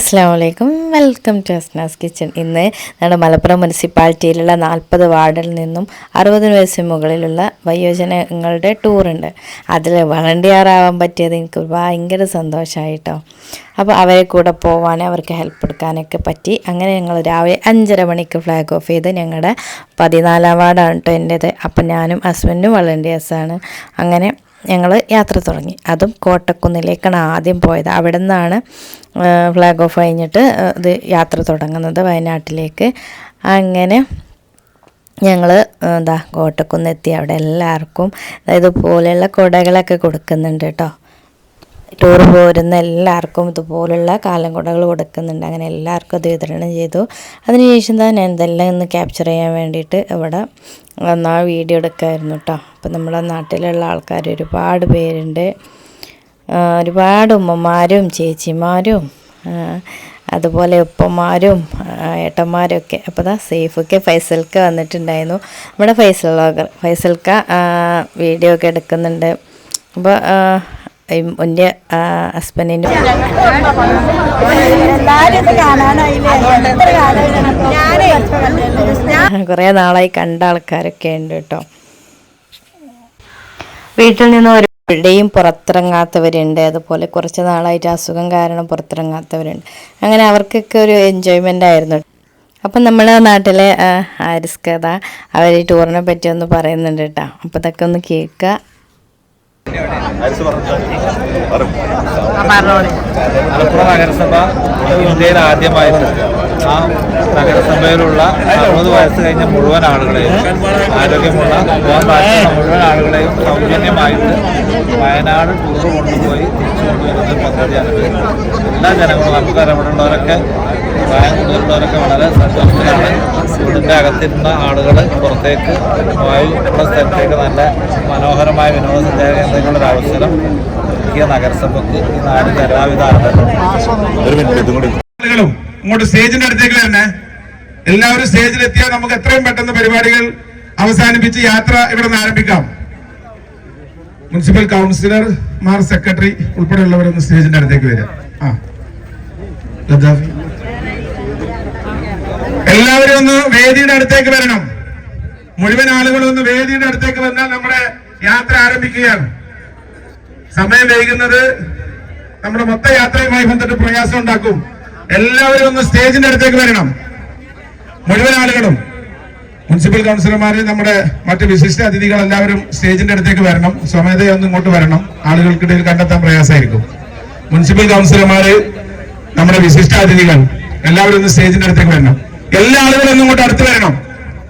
അസ്സലാമു welcome to Asnas kitchen. ഇന്ന് നമ്മുടെ മലപ്പുറം മുനിസിപ്പാലിറ്റിയിലുള്ള 40 വാർഡിൽ നിന്നും 60 വയസ്സിന് മുകളിലുള്ള വയോജനങ്ങളുടെ ടൂറുണ്ട്. അതിൽ വളണ്ടിയറാവാൻ പറ്റിയത് എനിക്ക് ഭയങ്കര സന്തോഷമായിട്ടോ. അപ്പോൾ അവരെ കൂടെ പോകാൻ അവർക്ക് ഹെൽപ്പ് എടുക്കാനൊക്കെ പറ്റി. അങ്ങനെ ഞങ്ങൾ രാവിലെ 5:30 മണിക്ക് ഫ്ലാഗ് ഓഫ് ചെയ്ത് ഞങ്ങളുടെ 14ാം വാർഡാണ് കേട്ടോ എൻ്റേത്. അപ്പം ഞാനും ഹസ്ബൻഡും വളണ്ടിയേഴ്സാണ്. അങ്ങനെ ഞങ്ങൾ യാത്ര തുടങ്ങി. അതും കോട്ടക്കുന്നിലേക്കാണ് ആദ്യം പോയത്. അവിടെ നിന്നാണ് ഫ്ലാഗ് ഓഫ് കഴിഞ്ഞിട്ട് ഇത് യാത്ര തുടങ്ങുന്നത് വയനാട്ടിലേക്ക്. അങ്ങനെ ഞങ്ങൾ കോട്ടക്കുന്നെത്തി. അവിടെ എല്ലാവർക്കും ഇതുപോലെയുള്ള കുടകളൊക്കെ കൊടുക്കുന്നുണ്ട് കേട്ടോ. ടൂർ പോരുന്ന എല്ലാവർക്കും ഇതുപോലുള്ള കാലം കുടകൾ കൊടുക്കുന്നുണ്ട്. അങ്ങനെ എല്ലാവർക്കും അത് വിതരണം ചെയ്തു. അതിനുശേഷം ഞാൻ ഇതെല്ലാം ഒന്ന് ക്യാപ്ചർ ചെയ്യാൻ വേണ്ടിയിട്ട് ഇവിടെ വന്നാൽ വീഡിയോ എടുക്കുമായിരുന്നു കേട്ടോ. അപ്പം നമ്മുടെ നാട്ടിലുള്ള ആൾക്കാർ ഒരുപാട് പേരുണ്ട്. ഒരുപാട് ഉമ്മമാരും ചേച്ചിമാരും അതുപോലെ ഉപ്പമാരും ഏട്ടന്മാരും ഒക്കെ. അപ്പോൾ സേഫൊക്കെ ഫൈസൽക്ക വന്നിട്ടുണ്ടായിരുന്നു. നമ്മുടെ ഫൈസൽക്ക വീഡിയോ ഒക്കെ എടുക്കുന്നുണ്ട്. അപ്പോൾ എൻ്റെ ഹസ്ബൻഡിൻ്റെ കുറേ നാളായി കണ്ട ആൾക്കാരൊക്കെ ഉണ്ട് കേട്ടോ. വീട്ടിൽ നിന്ന് എവിടെയും പുറത്തിറങ്ങാത്തവരുണ്ട്. അതുപോലെ കുറച്ച് നാളായിട്ട് അസുഖം കാരണം പുറത്തിറങ്ങാത്തവരുണ്ട്. അങ്ങനെ അവർക്കൊക്കെ ഒരു എൻജോയ്മെൻ്റ് ആയിരുന്നു. അപ്പം നമ്മളെ നാട്ടിലെ ആരിസ്കഥ അവർ ടൂറിനെ പറ്റി ഒന്ന് പറയുന്നുണ്ട് കേട്ടോ. അപ്പോൾ ഇതൊക്കെ ഒന്ന് കേൾക്കുക. മലപ്പുറം നഗരസഭ ഇന്ത്യയിൽ ആദ്യമായിട്ട് ആ നഗരസഭയിലുള്ള 60 വയസ്സ് കഴിഞ്ഞ മുഴുവൻ ആളുകളെയും ആരോഗ്യമുള്ള പോകാൻ പറ്റുന്ന മുഴുവൻ ആളുകളെയും സൗജന്യമായിട്ട് വയനാട് ടൂർ കൊണ്ടുപോയി തിരിച്ചു കൊണ്ടുവരുന്ന പദ്ധതിയാണിത്. എല്ലാ ജനങ്ങളും നമുക്ക് ഇടപെടുന്നവരൊക്കെ പ്രായമുള്ളവരൊക്കെ വളരെ സന്തോഷത്തിലാണ്. വീടിൻ്റെ അകത്തിരുന്ന ആളുകൾ പുറത്തേക്ക് വായു ഉള്ള സ്ഥലത്തേക്ക് നല്ല മനോഹരമായ വിനോദസഞ്ചാര കേന്ദ്രങ്ങളുടെ അവസരം ഒരുക്കിയ നഗരസഭയ്ക്ക് ഈ നാടിന്റെ എല്ലാവിധ ആളുകളും ഇങ്ങോട്ട് സ്റ്റേജിന്റെ അടുത്തേക്ക് വരണേ. എല്ലാവരും സ്റ്റേജിലെത്തിയാൽ നമുക്ക് എത്രയും പെട്ടെന്ന് പരിപാടികൾ അവസാനിപ്പിച്ച് യാത്ര ഇവിടെ നിന്ന് ആരംഭിക്കാം. മുനിസിപ്പൽ കൗൺസിലർമാർ, സെക്രട്ടറി ഉൾപ്പെടെയുള്ളവരൊന്ന് സ്റ്റേജിന്റെ അടുത്തേക്ക് വരാം. എല്ലാവരും ഒന്ന് വേദിയുടെ അടുത്തേക്ക് വരണം. മുഴുവൻ ആളുകളും ഒന്ന് വേദിയുടെ അടുത്തേക്ക് വന്നാൽ നമ്മുടെ യാത്ര ആരംഭിക്കുകയാണ്. സമയം വൈകുന്നത് നമ്മുടെ മൊത്ത യാത്രയുമായി ബന്ധപ്പെട്ട് പ്രയാസം ഉണ്ടാക്കും. എല്ലാവരും ഒന്ന് സ്റ്റേജിന്റെ അടുത്തേക്ക് വരണം. മുഴുവൻ ആളുകളും, മുനിസിപ്പൽ കൗൺസിലർമാര്, നമ്മുടെ മറ്റ് വിശിഷ്ട അതിഥികൾ എല്ലാവരും സ്റ്റേജിന്റെ അടുത്തേക്ക് വരണം. സ്വമേധയൊന്ന് ഇങ്ങോട്ട് വരണം. ആളുകൾക്കിടയിൽ കണ്ടെത്താൻ പ്രയാസമായിരിക്കും. മുനിസിപ്പൽ കൗൺസിലർമാര്, നമ്മുടെ വിശിഷ്ട അതിഥികൾ എല്ലാവരും ഒന്ന് സ്റ്റേജിന്റെ അടുത്തേക്ക് വരണം. എല്ലാ ആളുകളും ഒന്നും ഇങ്ങോട്ട് അടുത്ത് വരണം.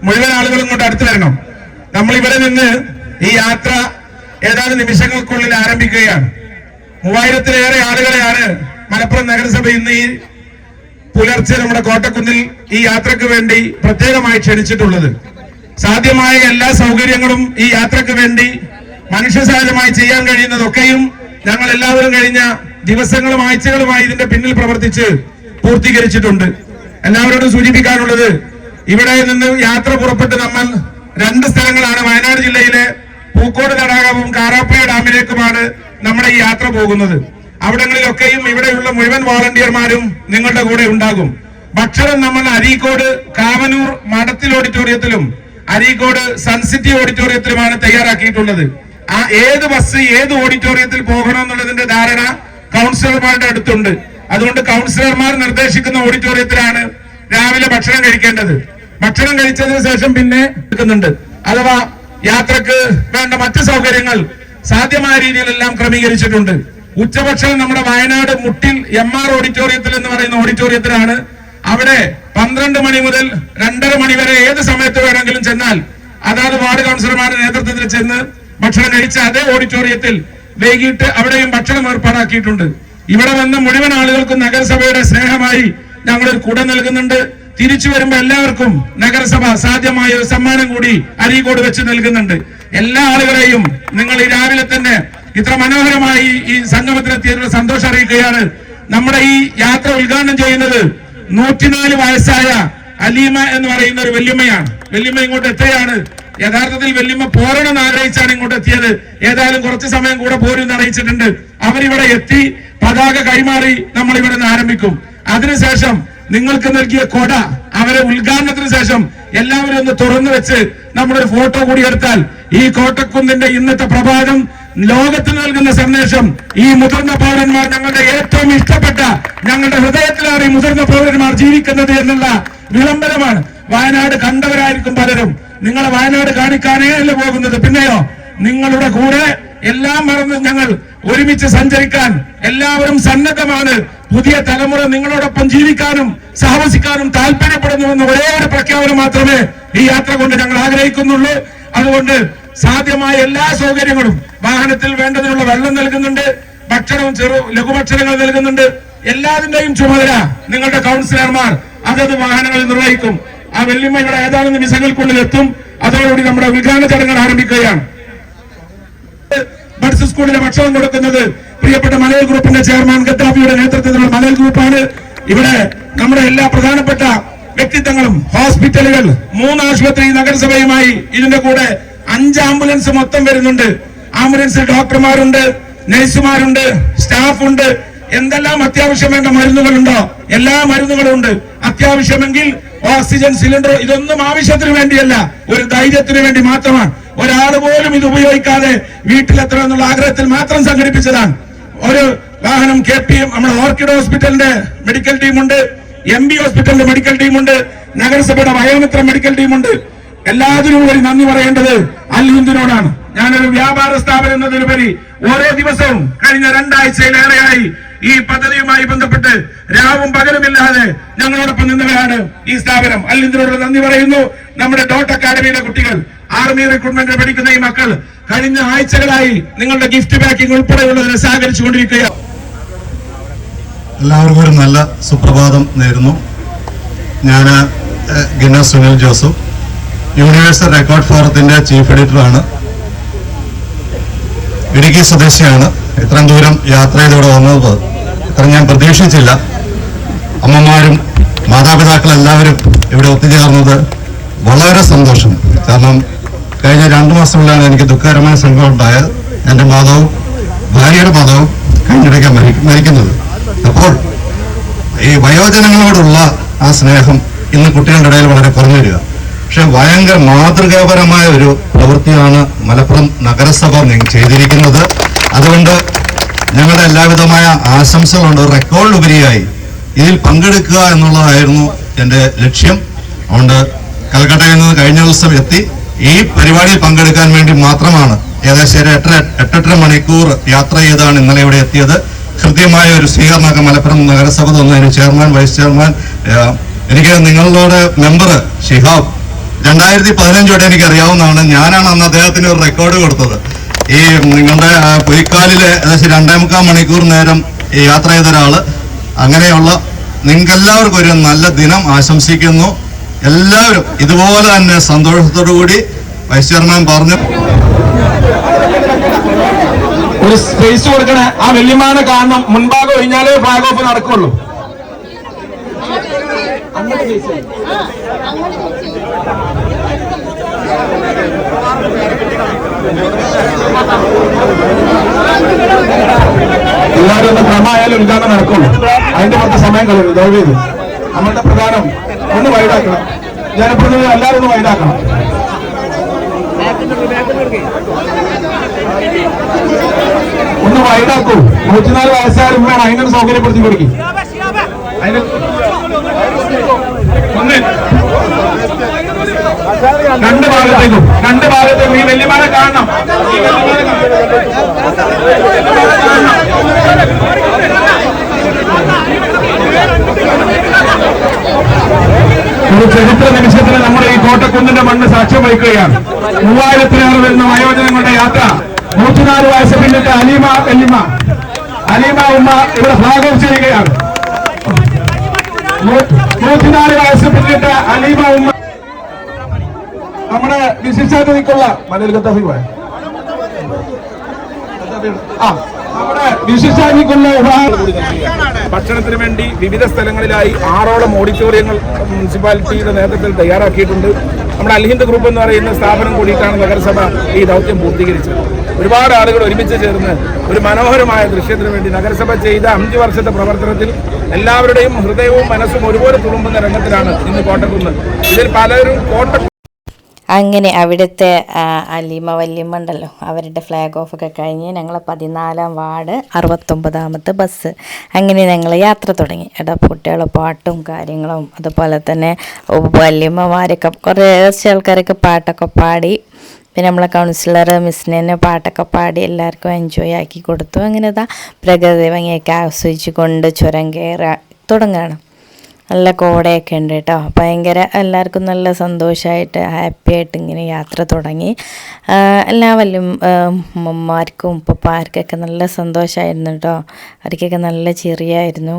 മുഴുവൻ ആളുകളും ഇങ്ങോട്ട് അടുത്ത് വരണം. നമ്മൾ ഇവിടെ നിന്ന് ഈ യാത്ര ഏതാനും നിമിഷങ്ങൾക്കുള്ളിൽ ആരംഭിക്കുകയാണ്. 3000-ലേറെ ആളുകളെയാണ് മലപ്പുറം നഗരസഭ ഇന്ന് ഈ പുലർച്ചെ നമ്മുടെ കോട്ടക്കുന്നിൽ ഈ യാത്രക്ക് വേണ്ടി പ്രത്യേകമായി ക്ഷണിച്ചിട്ടുള്ളത്. സാധ്യമായ എല്ലാ സൗകര്യങ്ങളും ഈ യാത്രക്ക് വേണ്ടി മനുഷ്യസഹജമായി ചെയ്യാൻ കഴിയുന്നതൊക്കെയും ഞങ്ങൾ എല്ലാവരും കഴിഞ്ഞ ദിവസങ്ങളും ആഴ്ചകളുമായി ഇതിന്റെ പിന്നിൽ പ്രവർത്തിച്ച് പൂർത്തീകരിച്ചിട്ടുണ്ട്. എല്ലാവരോടും സൂചിപ്പിക്കാനുള്ളത്, ഇവിടെ നിന്ന് യാത്ര പുറപ്പെട്ട് നമ്മൾ 2 സ്ഥലങ്ങളാണ്. വയനാട് ജില്ലയിലെ പൂക്കോട് തടാകവും കാരാപ്പുഴ ഡാമിലേക്കുമാണ് നമ്മുടെ ഈ യാത്ര പോകുന്നത്. അവിടങ്ങളിലൊക്കെയും ഇവിടെയുള്ള മുഴുവൻ വോളണ്ടിയർമാരും നിങ്ങളുടെ കൂടെ ഉണ്ടാകും. ഭക്ഷണം നമ്മൾ അരീക്കോട് കാവനൂർ മഠത്തിൽ ഓഡിറ്റോറിയത്തിലും അരീക്കോട് സൺസിറ്റി ഓഡിറ്റോറിയത്തിലുമാണ് തയ്യാറാക്കിയിട്ടുള്ളത്. ആ ഏത് ബസ് ഏത് ഓഡിറ്റോറിയത്തിൽ പോകണം എന്നുള്ളതിന്റെ ധാരണ കൗൺസിലർമാരുടെ അടുത്തുണ്ട്. അതുകൊണ്ട് കൗൺസിലർമാർ നിർദ്ദേശിക്കുന്ന ഓഡിറ്റോറിയത്തിലാണ് രാവിലെ ഭക്ഷണം കഴിക്കേണ്ടത്. ഭക്ഷണം കഴിച്ചതിന് ശേഷം പിന്നെ എടുക്കുന്നുണ്ട്. അഥവാ യാത്രക്ക് വേണ്ട മറ്റ് സൗകര്യങ്ങൾ സാധ്യമായ രീതിയിലെല്ലാം ക്രമീകരിച്ചിട്ടുണ്ട്. ഉച്ചഭക്ഷണം നമ്മുടെ വയനാട് മുട്ടിൽ MR ഓഡിറ്റോറിയത്തിൽ എന്ന് പറയുന്ന ഓഡിറ്റോറിയത്തിലാണ്. അവിടെ 12 മണി മുതൽ 2:30 മണി വരെ ഏത് സമയത്ത് വേണമെങ്കിലും ചെന്നാൽ അതാത് വാർഡ് കൗൺസിലർമാരുടെ നേതൃത്വത്തിൽ ചെന്ന് ഭക്ഷണം കഴിച്ച അതേ ഓഡിറ്റോറിയത്തിൽ വൈകിട്ട് അവിടെയും ഭക്ഷണം ഏർപ്പാടാക്കിയിട്ടുണ്ട്. ഇവിടെ വന്ന മുഴുവൻ ആളുകൾക്കും നഗരസഭയുടെ സ്നേഹമായി ഞങ്ങളൊരു കുട നൽകുന്നുണ്ട്. തിരിച്ചു വരുമ്പോ എല്ലാവർക്കും നഗരസഭ സാധ്യമായ ഒരു സമ്മാനം കൂടി അരീക്കോട് വെച്ച് നൽകുന്നുണ്ട്. എല്ലാ ആളുകളെയും നിങ്ങൾ ഈ രാവിലെ തന്നെ ഇത്ര മനോഹരമായി ഈ സംഗമത്തിലെത്തിയതിനുള്ള സന്തോഷം അറിയിക്കുകയാണ്. നമ്മുടെ ഈ യാത്ര ഉദ്ഘാടനം ചെയ്യുന്നത് 104 വയസ്സായ അലീമ എന്ന് പറയുന്ന ഒരു വല്യമ്മയാണ്. വല്യമ്മ ഇങ്ങോട്ട് എത്തുകയാണ്. യഥാർത്ഥത്തിൽ വല്യമ്മ പോരണമെന്ന് ആഗ്രഹിച്ചാണ് ഇങ്ങോട്ട് എത്തിയത്. ഏതായാലും കുറച്ച് സമയം കൂടെ പോരും എന്ന് അറിയിച്ചിട്ടുണ്ട്. അവരിവിടെ എത്തി പതാക കൈമാറി നമ്മൾ ഇവിടെ നിന്ന് ആരംഭിക്കും. അതിനുശേഷം നിങ്ങൾക്ക് നൽകിയ കൊട അവരെ ഉദ്ഘാടനത്തിന് ശേഷം എല്ലാവരും ഒന്ന് തുറന്നു വെച്ച് നമ്മളൊരു ഫോട്ടോ കൂടി എടുത്താൽ ഈ കോട്ടക്കുന്നിന്റെ ഇന്നത്തെ പ്രഭാതം ലോകത്തിന് നൽകുന്ന സന്ദേശം ഈ മുതിർന്ന പൗരന്മാർ ഞങ്ങളുടെ ഏറ്റവും ഇഷ്ടപ്പെട്ട ഞങ്ങളുടെ ഹൃദയത്തിലാണ് ഈ മുതിർന്ന പൗരന്മാർ ജീവിക്കുന്നത് എന്നുള്ള വിളംബരമാണ്. വയനാട് കണ്ടവരായിരിക്കും പലരും. നിങ്ങളെ വയനാട് കാണിക്കാനേ അല്ല പോകുന്നത്, പിന്നെയോ നിങ്ങളുടെ കൂടെ എല്ലാം മറന്ന് ഞങ്ങൾ ഒരുമിച്ച് സഞ്ചരിക്കാൻ എല്ലാവരും സന്നദ്ധമാണ്. പുതിയ തലമുറ നിങ്ങളോടൊപ്പം ജീവിക്കാനും സാഹസിക്കാനും താല്പര്യപ്പെടുന്നുവെന്ന ഒരേ ഒരു പ്രഖ്യാപനം മാത്രമേ ഈ യാത്ര കൊണ്ട് ഞങ്ങൾ ആഗ്രഹിക്കുന്നുള്ളൂ. അതുകൊണ്ട് സാധ്യമായ എല്ലാ സൗകര്യങ്ങളും വാഹനത്തിൽ വേണ്ടതിനുള്ള വെള്ളം നൽകുന്നുണ്ട്, ഭക്ഷണവും ലഘുഭക്ഷണങ്ങൾ നൽകുന്നുണ്ട്. എല്ലാതിന്റെയും ചുമതല നിങ്ങളുടെ കൗൺസിലർമാർ അതത് വാഹനങ്ങളിൽ നിർവഹിക്കും. ആ വെല്ലുമ്മ ഇവിടെ ഏതാനും നിമിഷങ്ങൾക്കുള്ളിൽ എത്തും. അതോടുകൂടി നമ്മുടെ ഉദ്ഘാടന ചടങ്ങുകൾ ആരംഭിക്കുകയാണ്. ബഡ്സ് സ്കൂളിലെ ഭക്ഷണം കൊടുക്കുന്നത് പ്രിയപ്പെട്ട മലയാള ഗ്രൂപ്പിന്റെ ചെയർമാൻ ഗദ്ദാഫിയുടെ നേതൃത്വത്തിലുള്ള മലയാള ഗ്രൂപ്പാണ്. ഇവിടെ നമ്മുടെ എല്ലാ പ്രധാനപ്പെട്ട വ്യക്തിത്വങ്ങളും, ഹോസ്പിറ്റലുകൾ, 3 ആശുപത്രി നഗരസഭയുമായി ഇതിന്റെ കൂടെ 5 ആംബുലൻസ് മൊത്തം വരുന്നുണ്ട്. ആംബുലൻസിൽ ഡോക്ടർമാരുണ്ട്, നഴ്സുമാരുണ്ട്, സ്റ്റാഫുണ്ട്. എന്തെല്ലാം അത്യാവശ്യം വേണ്ട മരുന്നുകളുണ്ടോ എല്ലാ മരുന്നുകളും ഉണ്ട്. അത്യാവശ്യമെങ്കിൽ ഓക്സിജൻ സിലിണ്ടർ, ഇതൊന്നും ആവശ്യത്തിന് വേണ്ടിയല്ല, ഒരു ധൈര്യത്തിന് വേണ്ടി മാത്രമാണ്. ഒരാൾ പോലും ഇത് ഉപയോഗിക്കാതെ വീട്ടിലെത്തണം എന്നുള്ള ആഗ്രഹത്തിൽ മാത്രം സംഘടിപ്പിച്ചതാണ്. ഒരു വാഹനം KPM നമ്മുടെ ഓർക്കിഡ് ഹോസ്പിറ്റലിന്റെ മെഡിക്കൽ ടീമുണ്ട്, MB ഹോസ്പിറ്റലിന്റെ മെഡിക്കൽ ടീമുണ്ട്, നഗരസഭയുടെ വയോമിത്ര മെഡിക്കൽ ടീമുണ്ട്. എല്ലാത്തിനും ഒരു നന്ദി പറയേണ്ടത് അൽ ഹിന്ദിനോടാണ്. ഞാനൊരു വ്യാപാര സ്ഥാപനം എന്നതിലുപരി ഓരോ ദിവസവും കഴിഞ്ഞ 2 ആഴ്ചയിലേറെയായി ഈ പദ്ധതിയുമായി ബന്ധപ്പെട്ട് രാവും പകലുമില്ലാതെ ഞങ്ങളോടൊപ്പം നിന്നവരാണ് ഈ സ്ഥാപനം. അൽ ഹിന്ദിനോട് നന്ദി പറയുന്നു. നമ്മുടെ ഡോട്ട് അക്കാഡമിയിലെ കുട്ടികൾ, ആർമി റിക്രൂട്ട്മെന്റ് പഠിക്കുന്ന ഈ മക്കൾ കഴിഞ്ഞ ആഴ്ചകളായി നിങ്ങളുടെ ഗിഫ്റ്റ് പാക്കിംഗ് ഉൾപ്പെടെയുള്ളതിനെ സഹകരിച്ചുകൊണ്ടിരിക്കുകയാണ്. എല്ലാവർക്കും ഒരു നല്ല സുപ്രഭാതം നേരുന്നു. ഞാൻ Guinness Sunil Joseph, universal record ഫോറത്തിന്റെ ചീഫ് എഡിറ്ററാണ്. ഇടുക്കി സ്വദേശിയാണ്. ഇത്രയും ദൂരം യാത്ര ചെയ്തോടെ വന്നത് ഇത്ര ഞാൻ പ്രതീക്ഷിച്ചില്ല. അമ്മമാരും മാതാപിതാക്കൾ എല്ലാവരും ഇവിടെ ഒത്തുചേർന്നത് വളരെ സന്തോഷം. കാരണം കഴിഞ്ഞ 2 മാസങ്ങളിലാണ് എനിക്ക് ദുഃഖകരമായ സംഭവം ഉണ്ടായത്. എൻ്റെ മാതാവും ഭാര്യയുടെ മാതാവും കഴിഞ്ഞിടയ്ക്ക് മരിക്കുന്നത്. അപ്പോൾ ഈ വയോജനങ്ങളോടുള്ള ആ സ്നേഹം ഇന്ന് കുട്ടികളുടെ ഇടയിൽ വളരെ കുറഞ്ഞു വരിക. പക്ഷെ ഭയങ്കര മാതൃകാപരമായ ഒരു പ്രവൃത്തിയാണ് മലപ്പുറം നഗരസഭ ചെയ്തിരിക്കുന്നത്. അതുകൊണ്ട് ഞങ്ങളുടെ എല്ലാവിധമായ ആശംസകളുണ്ട്. റെക്കോർഡിലുപരിയായി ഇതിൽ പങ്കെടുക്കുക എന്നുള്ളതായിരുന്നു എൻ്റെ ലക്ഷ്യം. അതുകൊണ്ട് കൽക്കട്ടയിൽ നിന്ന് കഴിഞ്ഞ ദിവസം എത്തി ഈ പരിപാടിയിൽ പങ്കെടുക്കാൻ വേണ്ടി മാത്രമാണ് ഏകദേശം 8-8.5 മണിക്കൂർ യാത്ര ചെയ്താണ് ഇന്നലെ ഇവിടെ എത്തിയത്. കൃത്യമായ ഒരു സ്വീകരണമൊക്കെ മലപ്പുറം നഗരസഭ തന്നതിന് ചെയർമാൻ, വൈസ് ചെയർമാൻ, എനിക്ക് നിങ്ങളുടെ മെമ്പർ ഷിഹാബ് 2015 തൊട്ട് എനിക്ക് അറിയാവുന്നതാണ്. ഞാനാണ് അന്ന് അദ്ദേഹത്തിന് ഒരു റെക്കോർഡ് കൊടുത്തത്. ഈ നിങ്ങളുടെ പൊയ്ക്കാലിലെ ഏകദേശം 2.25 മണിക്കൂർ നേരം യാത്ര ചെയ്ത ഒരാള്. അങ്ങനെയുള്ള നിങ്ങൾക്ക് എല്ലാവർക്കും ഒരു നല്ല ദിനം ആശംസിക്കുന്നു. എല്ലാവരും ഇതുപോലെ തന്നെ സന്തോഷത്തോടു കൂടി വൈസ് ചെയർമാൻ പറഞ്ഞു ഒരു സ്പേസ് കൊടുക്കണേ. ആ വെല്ലിമാനെ കാണണം. മുൻഭാഗം ഒഴിഞ്ഞാലേ ഫ്ലാഗ് ഓഫ് നടക്കുള്ളൂ. എല്ലാവരും ഒന്ന് ക്രമമായാലും ഉദ്ഘാടനം നടക്കുള്ളൂ. അതിന്റെ പുറത്ത് സമയം കളയുന്നു. ദയവേത് നമ്മളുടെ പ്രധാനം ഒന്ന് വൈഡാക്കണം. ജനപ്രതിനിധി എല്ലാവരും ഒന്ന് വൈഡാക്കണം. ഒന്ന് വൈഡാക്കൂ. 104 വയസ്സുകാരും വേണം. അതിനൊരു സൗകര്യപ്പെടുത്തി കൊടുക്കും. അതിന് രണ്ട് ഭാഗത്തേക്കും ഈ വെല്ലിമാനെ കാണണം. ഒരു ചരിത്ര നിമിഷത്തിന് നമ്മുടെ ഈ കോട്ടക്കുന്നിന്റെ മണ്ണ് സാക്ഷ്യം വഹിക്കുകയാണ്. 3000-ലേറെ വരുന്ന വയോജനങ്ങളുടെ യാത്ര. 104 വയസ്സ് പിന്നിട്ട് അലീമ ഉമ്മ ഇവിടെ ഫ്ലാഗ് ഓഫ് ചെയ്യുകയാണ്. 104 വയസ്സ് പിന്നിട്ട് അലീമ ഉമ്മ നമ്മുടെ വിശിഷ്ടാതിഥിക്കുള്ള മലയിൽ ഗദ്ദാഫി പോയ നമ്മുടെ വിശിഷ്ടാതിഥിക്കുള്ള ഭക്ഷണത്തിന് വേണ്ടി വിവിധ സ്ഥലങ്ങളിലായി 6ഓളം ഓഡിറ്റോറിയങ്ങൾ മുനിസിപ്പാലിറ്റിയുടെ നേതൃത്വത്തിൽ തയ്യാറാക്കിയിട്ടുണ്ട്. നമ്മുടെ അൽ ഹിന്ദ് ഗ്രൂപ്പ് എന്ന് പറയുന്ന സ്ഥാപനം കൂടിയിട്ടാണ് നഗരസഭ ഈ ദൗത്യം പൂർത്തീകരിച്ചത്. ഒരുപാട് ആളുകൾ ഒരുമിച്ച് ചേർന്ന് ഒരു മനോഹരമായ ദൃശ്യത്തിന് വേണ്ടി നഗരസഭ ചെയ്ത 5 വർഷത്തെ പ്രവർത്തനത്തിൽ എല്ലാവരുടെയും ഹൃദയവും മനസ്സും ഒരുപോലെ തുളുമ്പുന്ന രംഗത്തിലാണ് ഇന്ന് കോട്ടക്കുന്ന്. ഇതിൽ പലരും അങ്ങനെ അവിടുത്തെ അലീമ വല്യമ്മ ഉണ്ടല്ലോ, അവരുടെ ഫ്ലാഗ് ഓഫ് ഒക്കെ കഴിഞ്ഞ് ഞങ്ങൾ 14-ാം വാർഡ് 69-ാമത്തെ ബസ് അങ്ങനെ ഞങ്ങൾ യാത്ര തുടങ്ങി. കുട്ടികളെ പാട്ടും കാര്യങ്ങളും അതുപോലെ തന്നെ വല്യമ്മമാരൊക്കെ കുറച്ച് ആൾക്കാരൊക്കെ പാട്ടൊക്കെ പാടി. പിന്നെ നമ്മളെ കൗൺസിലർ മിസ്സിനെ പാട്ടൊക്കെ പാടി എല്ലാവർക്കും എൻജോയ് ആക്കി കൊടുത്തു. അങ്ങനെ പ്രകൃതി ഭംഗിയൊക്കെ ആസ്വദിച്ച് കൊണ്ട് ചുരം കയറാൻ തുടങ്ങുകയാണ്. നല്ല കോടയൊക്കെ ഉണ്ട് കേട്ടോ. ഭയങ്കര എല്ലാവർക്കും നല്ല സന്തോഷമായിട്ട് ഹാപ്പി ആയിട്ട് ഇങ്ങനെ യാത്ര തുടങ്ങി. എല്ലാ ഉമ്മമാർക്കും ഉപ്പപ്പാർക്കൊക്കെ നല്ല സന്തോഷമായിരുന്നു കേട്ടോ. അവർക്കൊക്കെ നല്ല ചിരിയായിരുന്നു.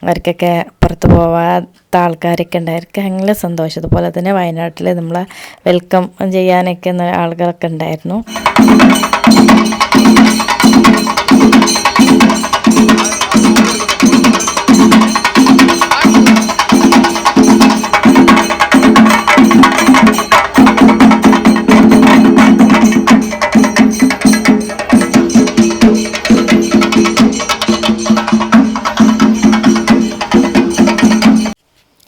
അവർക്കൊക്കെ പുറത്ത് പോവാത്ത ആൾക്കാരൊക്കെ ഉണ്ടായിരിക്കും ഭയങ്കര സന്തോഷം. അതുപോലെ തന്നെ വയനാട്ടിൽ നമ്മളെ വെൽക്കം ചെയ്യാനൊക്കെ ആളുകളൊക്കെ ഉണ്ടായിരുന്നു.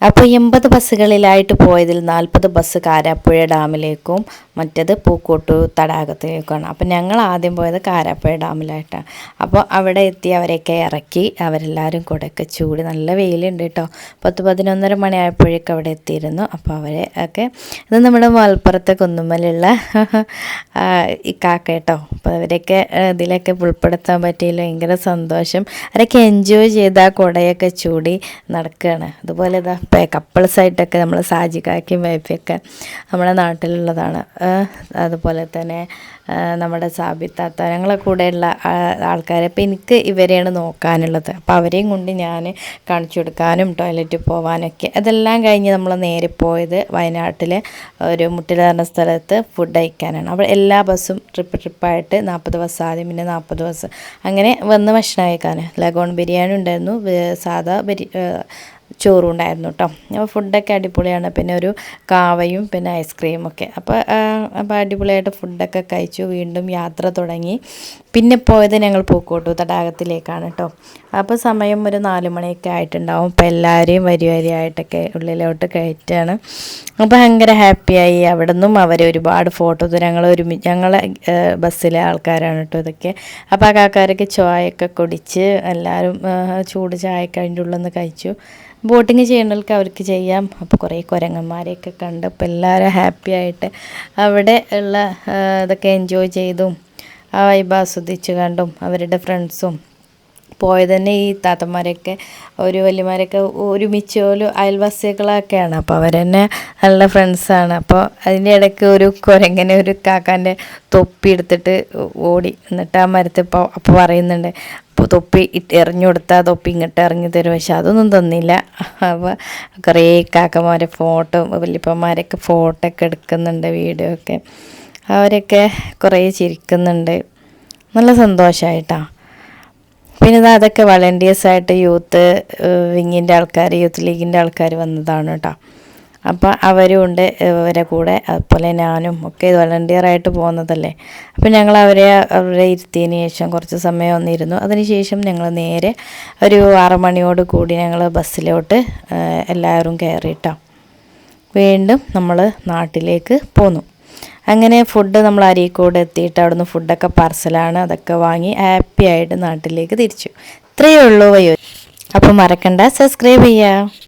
അപ്പോൾ 80 ബസ്സുകളിലായിട്ട് പോയതിൽ 40 ബസ് കാരാപ്പുഴ ഡാമിലേക്കും മറ്റേത് പൂക്കോട്ടൂർ തടാകത്തിലേക്കാണ്. അപ്പോൾ ഞങ്ങൾ ആദ്യം പോയത് കാരാപ്പുഴ ഡാമിലായിട്ടാണ്. അപ്പോൾ അവിടെ എത്തി അവരെയൊക്കെ ഇറക്കി. അവരെല്ലാവരും കൂടെയൊക്കെ ചൂടി നല്ല വെയിലുണ്ട് കേട്ടോ. 10-11 മണിയായപ്പോഴേക്കും അവിടെ എത്തിയിരുന്നു. അപ്പോൾ അവരെ ഒക്കെ ഇത് നമ്മുടെ മലപ്പുറത്തെ കുന്നുമ്മലുള്ള ഈ കാക്ക കേട്ടോ. അപ്പോൾ അവരൊക്കെ ഇതിലൊക്കെ ഉൾപ്പെടുത്താൻ പറ്റിയില്ല. ഭയങ്കര സന്തോഷം. അവരൊക്കെ എൻജോയ് ചെയ്ത് ആ കുടയൊക്കെ ചൂടി നടക്കുകയാണ്. അതുപോലെ കപ്പിൾസായിട്ടൊക്കെ നമ്മൾ സാജിക്കാക്കും വൈഫൊക്കെ നമ്മുടെ നാട്ടിലുള്ളതാണ്. അതുപോലെ തന്നെ നമ്മുടെ സാബിത്താത്ത ഞങ്ങളെ കൂടെയുള്ള ആൾക്കാരെ. അപ്പോൾ എനിക്ക് ഇവരെയാണ് നോക്കാനുള്ളത്. അപ്പോൾ അവരെയും കൊണ്ട് ഞാൻ കാണിച്ചു കൊടുക്കാനും ടോയ്ലറ്റിൽ പോകാനൊക്കെ. അതെല്ലാം കഴിഞ്ഞ് നമ്മൾ നേരെ പോയത് വയനാട്ടിലെ ഒരു മുട്ടിൽ പറഞ്ഞ സ്ഥലത്ത് ഫുഡ് കഴിക്കാനാണ്. അവിടെ എല്ലാ ബസ്സും ട്രിപ്പായിട്ട് 40 ബസ് ആദ്യം, പിന്നെ 40 ബസ് അങ്ങനെ വന്ന് ഭക്ഷണം കഴിക്കാൻ. ലഗോൺ ബിരിയാണി ഉണ്ടായിരുന്നു, സാധാ ചോറും ഉണ്ടായിരുന്നു കേട്ടോ. അപ്പോൾ ഫുഡൊക്കെ അടിപൊളിയാണ്. പിന്നെ ഒരു കാവയും പിന്നെ ഐസ്ക്രീമൊക്കെ. അപ്പോൾ അടിപൊളിയായിട്ട് ഫുഡൊക്കെ കഴിച്ചു. വീണ്ടും യാത്ര തുടങ്ങി. പിന്നെ പോയത് ഞങ്ങൾ പൂക്കോട്ടൂർ തടാകത്തിലേക്കാണ് കേട്ടോ. അപ്പോൾ സമയം ഒരു 4 മണിയൊക്കെ ആയിട്ടുണ്ടാവും. അപ്പോൾ എല്ലാവരെയും വരിയായിട്ടൊക്കെ ഉള്ളിലോട്ട് കയറ്റാണ്. അപ്പോൾ ഭയങ്കര ഹാപ്പിയായി. അവിടെ നിന്നും അവർ ഒരുപാട് ഫോട്ടോസ് ഞങ്ങളെ ബസ്സിലെ ആൾക്കാരാണ് കേട്ടോ ഇതൊക്കെ. അപ്പോൾ ആ കാക്കാരൊക്കെ ചായയൊക്കെ കുടിച്ച് എല്ലാവരും ചൂട് ചായയൊക്കെ അതിൻ്റെ ഉള്ളിൽ നിന്ന് കഴിച്ചു. ബോട്ടിങ് ചെയ്യണവർക്ക് അവർക്ക് ചെയ്യാം. അപ്പോൾ കുറേ കുരങ്ങന്മാരെയൊക്കെ കണ്ട് അപ്പോൾ എല്ലാവരും ഹാപ്പി ആയിട്ട് അവിടെ ഉള്ള ഇതൊക്കെ എൻജോയ് ചെയ്തും ആ വൈബ് ആസ്വദിച്ച് കണ്ടും അവരുടെ ഫ്രണ്ട്സും പോയത് തന്നെ ഈ താത്തമാരൊക്കെ ഒരു വലിയമാരൊക്കെ ഒരുമിച്ച് ഒരു അയൽവാസികളൊക്കെയാണ്. അപ്പോൾ അവർ തന്നെ നല്ല ഫ്രണ്ട്സാണ്. അപ്പോൾ അതിൻ്റെ ഇടയ്ക്ക് ഒരു കുരങ്ങനെ ഒരു കാക്കാൻ്റെ തൊപ്പി എടുത്തിട്ട് ഓടി. എന്നിട്ട് ആ മരത്തിൽ അപ്പോൾ പറയുന്നുണ്ട് അപ്പോൾ തൊപ്പി എറിഞ്ഞു കൊടുത്താൽ തൊപ്പി ഇങ്ങോട്ട് ഇറങ്ങി തരും. പക്ഷെ അതൊന്നും തന്നില്ല. അപ്പോൾ കുറേ കാക്കമാരെ ഫോട്ടോ വലിയപ്പന്മാരൊക്കെ ഫോട്ടോ ഒക്കെ എടുക്കുന്നുണ്ട്, വീഡിയോ ഒക്കെ. അവരൊക്കെ കുറേ ചിരിക്കുന്നുണ്ട്. നല്ല സന്തോഷമായിട്ടാണ്. പിന്നെ അതൊക്കെ വളണ്ടിയേഴ്സായിട്ട് യൂത്ത് വിങ്ങിൻ്റെ ആൾക്കാർ, യൂത്ത് ലീഗിൻ്റെ ആൾക്കാർ വന്നതാണ് കേട്ടോ. അപ്പോൾ അവരും ഉണ്ട് ഇവരെ കൂടെ. അതുപോലെ ഞാനും ഒക്കെ വളണ്ടിയറായിട്ട് പോകുന്നതല്ലേ. അപ്പോൾ ഞങ്ങൾ അവരെ ഇരുത്തിയതിന് ശേഷം കുറച്ച് സമയം വന്നിരുന്നു. അതിനുശേഷം ഞങ്ങൾ നേരെ ഒരു 6 മണിയോട് കൂടി ഞങ്ങൾ ബസ്സിലോട്ട് എല്ലാവരും കയറിയിട്ടോ. വീണ്ടും നമ്മൾ നാട്ടിലേക്ക് പോന്നു. അങ്ങനെ ഫുഡ് നമ്മൾ അരീക്കോട് എത്തിയിട്ട് അവിടുന്ന് ഫുഡൊക്കെ പാർസലാണ്. അതൊക്കെ വാങ്ങി ഹാപ്പി ആയിട്ട് നാട്ടിലേക്ക് തിരിച്ചു. ഇത്രയേ ഉള്ളൂ വയ്യോ. അപ്പോൾ മറക്കണ്ട സബ്സ്ക്രൈബ് ചെയ്യുക.